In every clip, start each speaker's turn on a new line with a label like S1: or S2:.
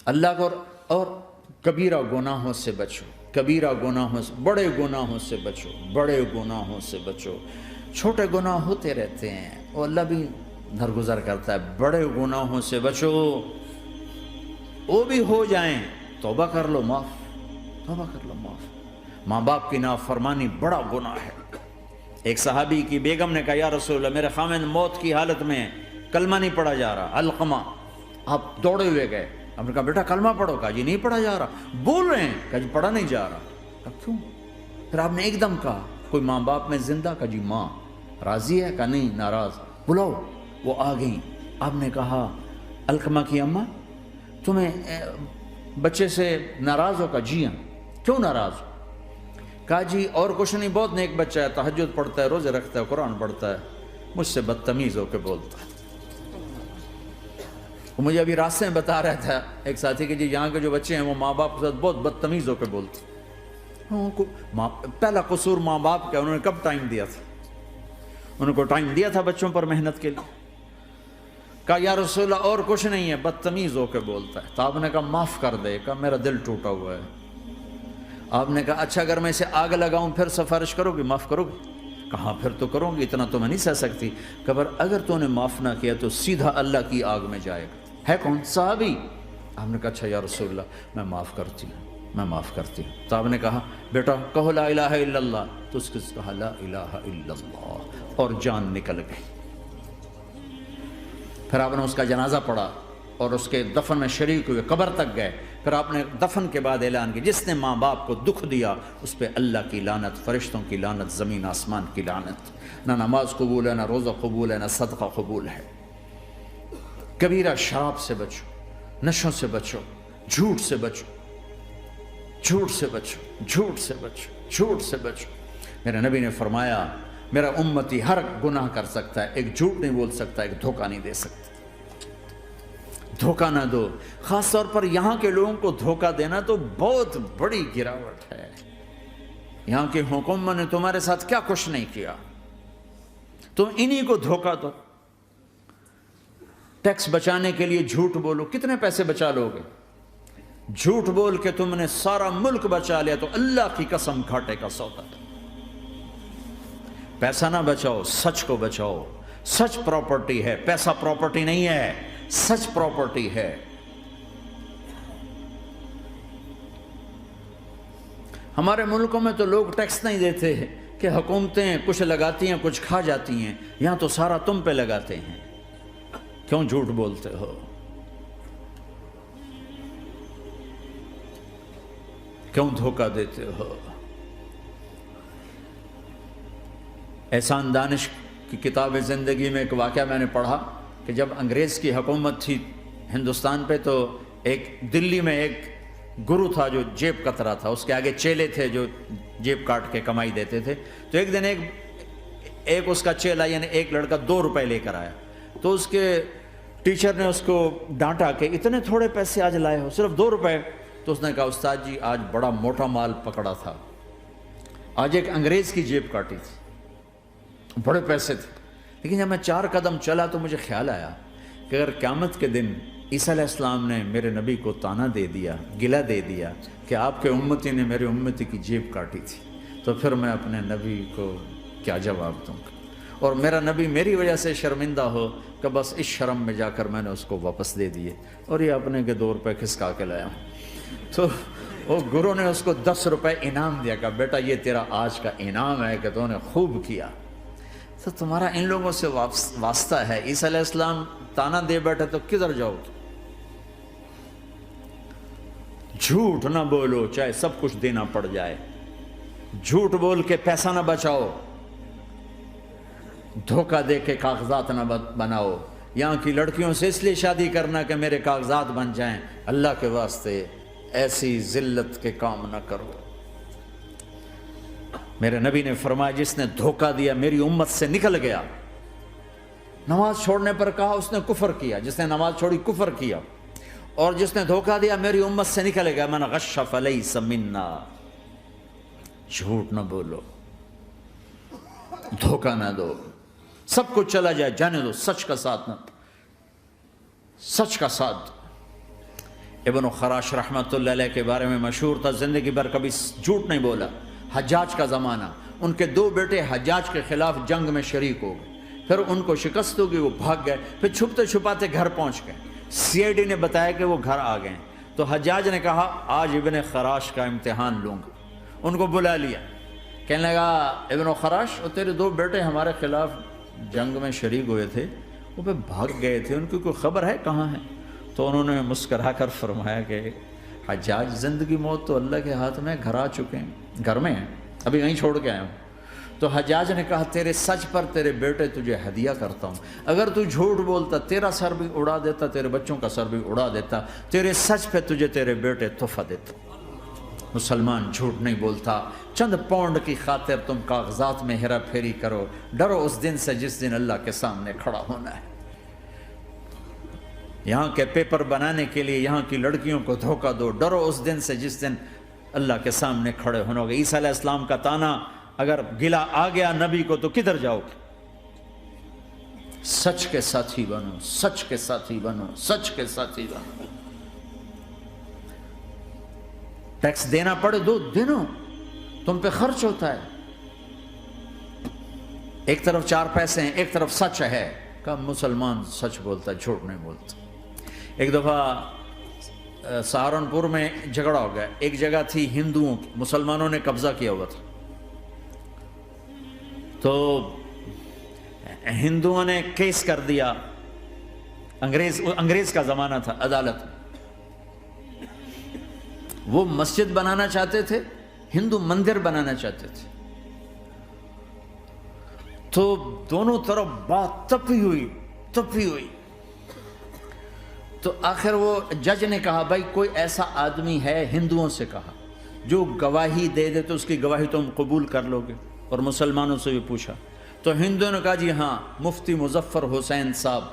S1: اللہ کو اور کبیرہ گناہوں سے بچو، کبیرہ گناہوں سے، بڑے گناہوں سے بچو، بڑے گناہوں سے بچو۔ چھوٹے گناہ ہوتے رہتے ہیں، وہ اللہ بھی درگزر کرتا ہے، بڑے گناہوں سے بچو، وہ بھی ہو جائیں توبہ کر لو معاف، توبہ کر لو معاف۔ ماں باپ کی نافرمانی بڑا گناہ ہے۔ ایک صحابی کی بیگم نے کہا یا رسول اللہ میرے خاوند موت کی حالت میں کلمہ نہیں پڑھا جا رہا، علقمہ۔ آپ دوڑے ہوئے گئے، آپ نے کہا بیٹا کلمہ پڑھو، کہا جی نہیں پڑھا جا رہا، بول رہے ہیں، کہا جی پڑھا نہیں جا رہا، کہا کیوں؟ پھر آپ نے ایک دم کہا کوئی ماں باپ میں زندہ؟ کہا جی ماں راضی ہے؟ کہا نہیں ناراض، بلاؤ۔ وہ آ گئیں، آپ نے کہا علقمہ کی اماں تمہیں بچے سے ناراض ہو؟ کہا جی ہاں۔ کیوں ناراض ہو؟ کہا جی اور کچھ نہیں، بہت نیک بچہ ہے، تہجد پڑھتا ہے، روزے رکھتا ہے، قرآن پڑھتا ہے، مجھ سے بدتمیز ہو کے بولتا ہے۔ وہ مجھے ابھی راستے میں بتا رہا تھا ایک ساتھی کہ جی یہاں کے جو بچے ہیں وہ ماں باپ کے ساتھ بہت بدتمیز ہو کے بولتے ہیں۔ پہلا قصور ماں باپ کا، انہوں نے کب ٹائم دیا تھا؟ انہوں کو ٹائم دیا تھا بچوں پر محنت کے لیے؟ کہا یا رسول اللہ اور کچھ نہیں ہے، بدتمیز ہو کے بولتا ہے۔ تو آپ نے کہا معاف کر دے، کہا میرا دل ٹوٹا ہوا ہے۔ آپ نے کہا اچھا اگر میں اسے آگ لگاؤں پھر سفارش کرو گی، معاف کرو گی؟ کہا پھر تو کروں گی، اتنا تو میں نہیں سہ سکتی۔ کہا اگر تو نے معاف نہ کیا تو سیدھا اللہ کی آگ میں جائے گا۔ ہے کون؟ صحابی۔ آپ نے کہا اچھا یا رسول اللہ میں معاف کرتی ہوں، میں معاف کرتی ہوں۔ تو آپ نے کہا بیٹا کہو لا الہ الا اللہ، تو اس کے کہا لا الہ الا اللہ، اور جان نکل گئی۔ پھر آپ نے اس کا جنازہ پڑھا اور اس کے دفن میں شریک ہوئے، قبر تک گئے۔ پھر آپ نے دفن کے بعد اعلان کیا جس نے ماں باپ کو دکھ دیا اس پہ اللہ کی لعنت، فرشتوں کی لعنت، زمین آسمان کی لعنت۔ نہ نماز قبول ہے، نہ روزہ قبول ہے، نہ صدقہ قبول ہے۔ کبیرہ شراب سے بچو، نشوں سے بچو، جھوٹ سے بچو، جھوٹ سے بچو، جھوٹ سے بچو، جھوٹ سے بچو۔ میرے نبی نے فرمایا میرا امتی ہر گناہ کر سکتا ہے، ایک جھوٹ نہیں بول سکتا، ایک دھوکہ نہیں دے سکتا۔ دھوکہ نہ دو، خاص طور پر یہاں کے لوگوں کو دھوکہ دینا تو بہت بڑی گراوٹ ہے۔ یہاں کی حکومت نے تمہارے ساتھ کیا کچھ نہیں کیا، تم انہی کو دھوکہ دو۔ ٹیکس بچانے کے لیے جھوٹ بولو، کتنے پیسے بچا لو گے؟ جھوٹ بول کے تم نے سارا ملک بچا لیا تو اللہ کی قسم گھاٹے کا سودا ہے۔ پیسہ نہ بچاؤ، سچ کو بچاؤ۔ سچ پراپرٹی ہے، پیسہ پراپرٹی نہیں ہے، سچ پراپرٹی ہے۔ ہمارے ملکوں میں تو لوگ ٹیکس نہیں دیتے کہ حکومتیں کچھ لگاتی ہیں کچھ کھا جاتی ہیں، یہاں تو سارا تم پہ لگاتے ہیں۔ کیوں جھوٹ بولتے ہو؟ کیوں دھوکہ دیتے ہو؟ احسان دانش کی کتاب زندگی میں ایک واقعہ میں نے پڑھا کہ جب انگریز کی حکومت تھی ہندوستان پہ تو ایک دلی میں ایک گرو تھا جو جیب کترا تھا، اس کے آگے چیلے تھے جو جیب کاٹ کے کمائی دیتے تھے۔ تو ایک دن ایک اس کا چیلا یعنی ایک لڑکا 2 روپے لے کر آیا، تو اس کے ٹیچر نے اس کو ڈانٹا کہ اتنے تھوڑے پیسے آج لائے ہو، صرف 2 روپے۔ تو اس نے کہا استاد جی آج بڑا موٹا مال پکڑا تھا، آج ایک انگریز کی جیب کاٹی تھی، بڑے پیسے تھے۔ لیکن جب میں 4 قدم چلا تو مجھے خیال آیا کہ اگر قیامت کے دن عیسیٰ علیہ السلام نے میرے نبی کو طعنہ دے دیا، گلہ دے دیا کہ آپ کے امتی نے میرے امتی کی جیب کاٹی تھی، تو پھر میں اپنے نبی کو کیا جواب دوں گا؟ اور میرا نبی میری وجہ سے شرمندہ ہو کہ بس اس شرم میں جا کر میں نے اس کو واپس دے دیے اور یہ اپنے کے 2 روپے کھسکا کے لایا ہوں۔ تو وہ گرو نے اس کو 10 روپے انعام دیا کہ بیٹا یہ تیرا آج کا انعام ہے کہ تو نے خوب کیا۔ تو تمہارا ان لوگوں سے واسطہ ہے، عیسیٰ علیہ السلام طعنہ دے بیٹھے تو کدھر جاؤ؟ جھوٹ نہ بولو چاہے سب کچھ دینا پڑ جائے، جھوٹ بول کے پیسہ نہ بچاؤ، دھوکہ دے کے کاغذات نہ بناؤ۔ یہاں کی لڑکیوں سے اس لیے شادی کرنا کہ میرے کاغذات بن جائیں، اللہ کے واسطے ایسی ذلت کے کام نہ کرو۔ میرے نبی نے فرمایا جس نے دھوکہ دیا میری امت سے نکل گیا۔ نماز چھوڑنے پر کہا اس نے کفر کیا، جس نے نماز چھوڑی کفر کیا، اور جس نے دھوکہ دیا میری امت سے نکل گیا۔ من غش فلیس منا، جھوٹ نہ بولو، دھوکہ نہ دو، سب کچھ چلا جائے جانے دو، سچ کا ساتھ نہ، سچ کا ساتھ۔ ابن خراش رحمۃ اللہ علیہ کے بارے میں مشہور تھا، زندگی بھر کبھی جھوٹ نہیں بولا۔ حجاج کا زمانہ، ان کے 2 بیٹے حجاج کے خلاف جنگ میں شریک ہو گئے، پھر ان کو شکست ہو گئی، وہ بھاگ گئے، پھر چھپتے چھپاتے گھر پہنچ گئے، CID نے بتایا کہ وہ گھر آ گئے، تو حجاج نے کہا آج ابن خراش کا امتحان لوں گا۔ ان کو بلا لیا، کہنے لگا ابن خراش، وہ تیرے 2 بیٹے ہمارے خلاف جنگ میں شریک ہوئے تھے، وہ پہ بھاگ گئے تھے، ان کی کوئی خبر ہے کہاں ہے؟ تو انہوں نے مسکرا کر فرمایا کہ حجاج، زندگی موت تو اللہ کے ہاتھ میں، گھر آ چکے ہیں، گھر میں ہیں، ابھی وہیں چھوڑ کے آیا ہوں۔ تو حجاج نے کہا تیرے سچ پر تیرے بیٹے تجھے ہدیہ کرتا ہوں، اگر تو جھوٹ بولتا تیرا سر بھی اڑا دیتا، تیرے بچوں کا سر بھی اڑا دیتا، تیرے سچ پہ تجھے تیرے بیٹے تحفہ دیتا۔ مسلمان جھوٹ نہیں بولتا، چند پاؤنڈ کی خاطر تم کاغذات میں ہیرا پھیری کرو، ڈرو اس دن سے جس دن اللہ کے سامنے کھڑا ہونا ہے۔ یہاں کے پیپر بنانے کے لیے یہاں کی لڑکیوں کو دھوکہ دو، ڈرو اس دن سے جس دن اللہ کے سامنے کھڑے ہونا ہوگا۔ عیسیٰ علیہ السلام کا تانا اگر گلا آ گیا نبی کو تو کدھر جاؤ گے؟ سچ کے ساتھی بنو، سچ کے ساتھی بنو، سچ کے ساتھی بنو۔ ٹیکس دینا پڑے دو، دینو، تم پہ خرچ ہوتا ہے۔ ایک طرف 4 پیسے ہیں، ایک طرف سچ ہے، کہ مسلمان سچ بولتا ہے، جھوٹ نہیں بولتا۔ ایک دفعہ سہارنپور میں جھگڑا ہو گیا، ایک جگہ تھی ہندوؤں کی، مسلمانوں نے قبضہ کیا ہوا تھا، تو ہندوؤں نے کیس کر دیا، انگریز کا زمانہ تھا، عدالت میں۔ وہ مسجد بنانا چاہتے تھے، ہندو مندر بنانا چاہتے تھے، تو دونوں طرف بات تپی ہوئی۔ تو آخر وہ جج نے کہا بھائی کوئی ایسا آدمی ہے، ہندوؤں سے کہا، جو گواہی دے دے تو اس کی گواہی تم قبول کر لو گے؟ اور مسلمانوں سے بھی پوچھا، تو ہندوؤں نے کہا جی ہاں، مفتی مظفر حسین صاحب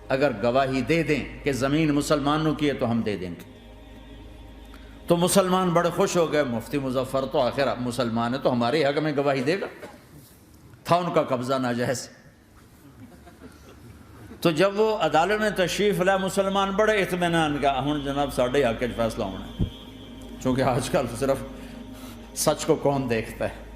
S1: اگر گواہی دے دیں کہ زمین مسلمانوں کی ہے تو ہم دے دیں گے۔ تو مسلمان بڑے خوش ہو گئے، مفتی مظفر تو آخر مسلمان ہے تو ہمارے حق میں گواہی دے گا، تھا ان کا قبضہ ناجائز۔ تو جب وہ عدالت میں تشریف لائے، مسلمان بڑے اطمینان کا، ہن جناب ساڈے حق وچ فیصلہ ہونا ہے، چونکہ آج کل صرف سچ کو کون دیکھتا ہے۔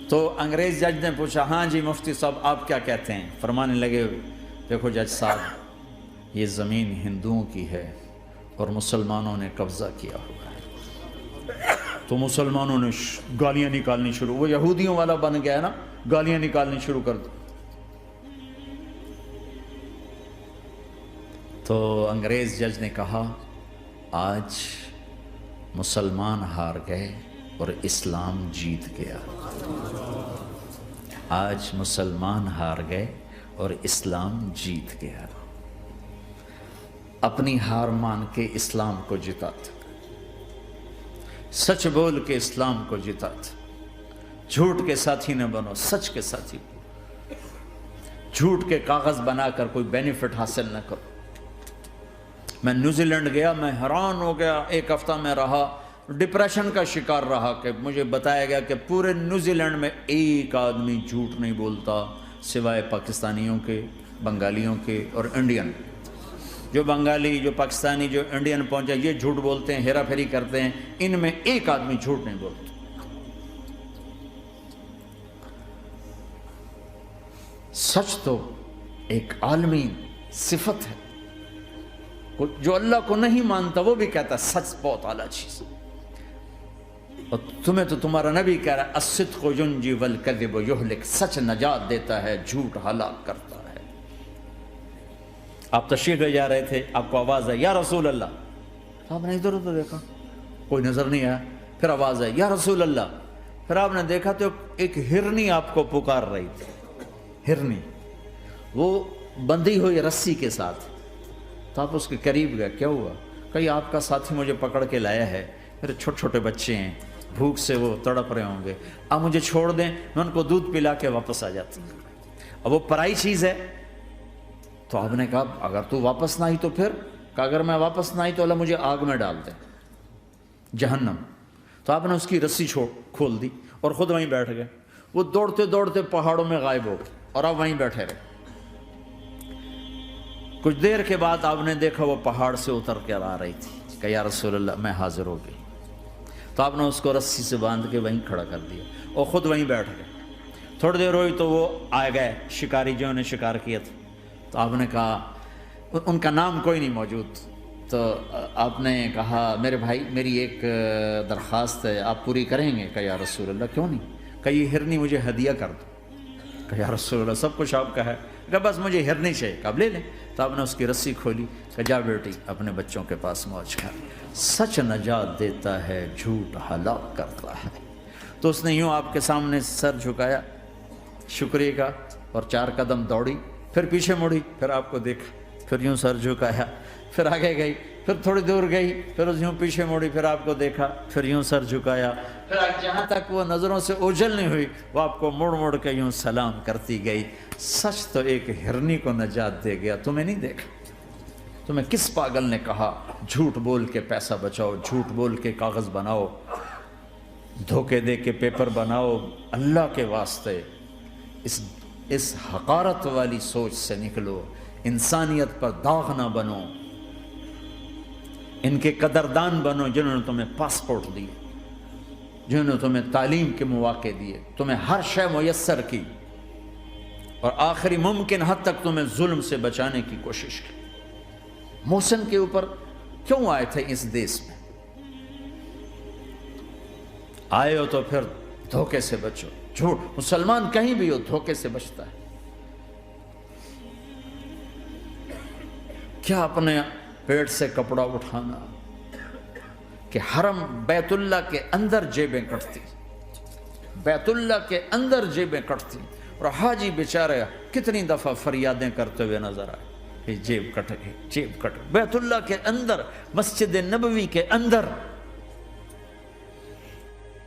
S1: تو انگریز جج نے پوچھا ہاں جی مفتی صاحب آپ کیا کہتے ہیں؟ فرمانے لگے دیکھو جج صاحب، یہ زمین ہندوؤں کی ہے اور مسلمانوں نے قبضہ کیا ہوا ہے۔ تو مسلمانوں نے گالیاں نکالنی شروع، وہ یہودیوں والا بن گیا نا، گالیاں نکالنی شروع کر دی۔ تو انگریز جج نے کہا آج مسلمان ہار گئے اور اسلام جیت گیا، آج مسلمان ہار گئے اور اسلام جیت گیا۔ اپنی ہار مان کے اسلام کو جتاتے، سچ بول کے اسلام کو جتاتے، جھوٹ کے ساتھی نہ بنو، سچ کے ساتھی، جھوٹ کے کاغذ بنا کر کوئی بینیفٹ حاصل نہ کرو۔ میں نیوزی لینڈ گیا، میں حیران ہو گیا، 1 ہفتہ میں رہا، ڈپریشن کا شکار رہا کہ مجھے بتایا گیا کہ پورے نیوزی لینڈ میں ایک آدمی جھوٹ نہیں بولتا سوائے پاکستانیوں کے، بنگالیوں کے اور انڈین۔ جو بنگالی، جو پاکستانی، جو انڈین پہنچے یہ جھوٹ بولتے ہیں، ہیرا پھیری کرتے ہیں، ان میں ایک آدمی جھوٹ نہیں بولتا۔ سچ تو ایک عالمی صفت ہے، جو اللہ کو نہیں مانتا وہ بھی کہتا ہے سچ بہت اعلیٰ چیز، اور تمہیں تو تمہارا نبی کہہ رہا ہے الصدق ینجی والکذب یہلک، سچ نجات دیتا ہے، جھوٹ ہلاک کرتا ہے۔ آپ تشریف لے جا رہے تھے، آپ کو آواز آئی یا رسول اللہ، آپ نے ادھر ادھر دیکھا، کوئی نظر نہیں آیا، پھر آواز آئی یا رسول اللہ، پھر آپ نے دیکھا تو ایک ہرنی آپ کو پکار رہی تھی، ہرنی، وہ بندھی ہوئی رسی کے ساتھ۔ تو آپ اس کے قریب گئے، کیا ہوا؟ کہیں آپ کا ساتھی مجھے پکڑ کے لایا ہے، میرے چھوٹے چھوٹے بچے ہیں، بھوک سے وہ تڑپ رہے ہوں گے، آپ مجھے چھوڑ دیں، میں ان کو دودھ پلا کے واپس آ جاتا ہوں۔ اب وہ پرائی چیز ہے، تو آپ نے کہا اگر تو واپس نہ آئی تو پھر؟ کہ اگر میں واپس نہ آئی تو اللہ مجھے آگ میں ڈال دے، جہنم۔ تو آپ نے اس کی رسی کھول دی اور خود وہیں بیٹھ گئے۔ وہ دوڑتے دوڑتے پہاڑوں میں غائب ہو گئے اور آپ وہیں بیٹھے رہے۔ کچھ دیر کے بعد آپ نے دیکھا وہ پہاڑ سے اتر کر آ رہی تھی کہ یا رسول اللہ میں حاضر ہو گئی. تو آپ نے اس کو رسی سے باندھ کے وہیں کھڑا کر دیا اور خود وہیں بیٹھ گئے. تھوڑی دیر ہوئی تو وہ آ گئے شکاری جو نے شکار کیا تھا. تو آپ نے کہا, ان کا نام کوئی نہیں موجود, تو آپ نے کہا میرے بھائی میری ایک درخواست ہے, آپ پوری کریں گے؟ کہ یا رسول اللہ کیوں نہیں؟ کہ یہ ہرنی مجھے ہدیہ کر دو. کہ یا رسول اللہ سب کچھ آپ کا ہے, کہ بس مجھے ہرنی چاہیے. کہ آپ لے لیں. تو آپ نے اس کی رسی کھولی کہ جا بیٹی اپنے بچوں کے پاس موج کر. سچ نجات دیتا ہے, جھوٹ ہلاک کرتا ہے. تو اس نے یوں آپ کے سامنے سر جھکایا شکریہ کا اور 4 قدم دوڑی, پھر پیچھے مڑی, پھر آپ کو دیکھا, پھر یوں سر جھکایا, پھر آگے گئی, پھر تھوڑی دور گئی, پھر یوں پیچھے مڑی, پھر آپ کو دیکھا, پھر یوں سر جھکایا, پھر جہاں تک وہ نظروں سے اوجھل نہیں ہوئی وہ آپ کو مڑ مڑ کے یوں سلام کرتی گئی. سچ تو ایک ہرنی کو نجات دے گیا, تمہیں نہیں دیکھا. تمہیں کس پاگل نے کہا جھوٹ بول کے پیسہ بچاؤ, جھوٹ بول کے کاغذ بناؤ, دھوکے دے کے پیپر بناؤ؟ اللہ کے واسطے اس حقارت والی سوچ سے نکلو, انسانیت پر داغ نہ بنو. ان کے قدردان بنو جنہوں نے تمہیں پاسپورٹ دیے, جنہوں نے تمہیں تعلیم کے مواقع دیے, تمہیں ہر شے میسر کی, اور آخری ممکن حد تک تمہیں ظلم سے بچانے کی کوشش کی. محسن کے اوپر کیوں آئے تھے اس دیس میں؟ آئے ہو تو پھر دھوکے سے بچو. جھوٹ, مسلمان کہیں بھی ہو دھوکے سے بچتا ہے. کیا اپنے پیٹ سے کپڑا اٹھانا کہ حرم بیت اللہ کے اندر جیبیں کٹتی, بیت اللہ کے اندر جیبیں کٹتی, اور حاجی بیچارے کتنی دفعہ فریادیں کرتے ہوئے نظر آئے, جیب کٹ گئی, جیب کٹ. بیت اللہ کے اندر, مسجد نبوی کے اندر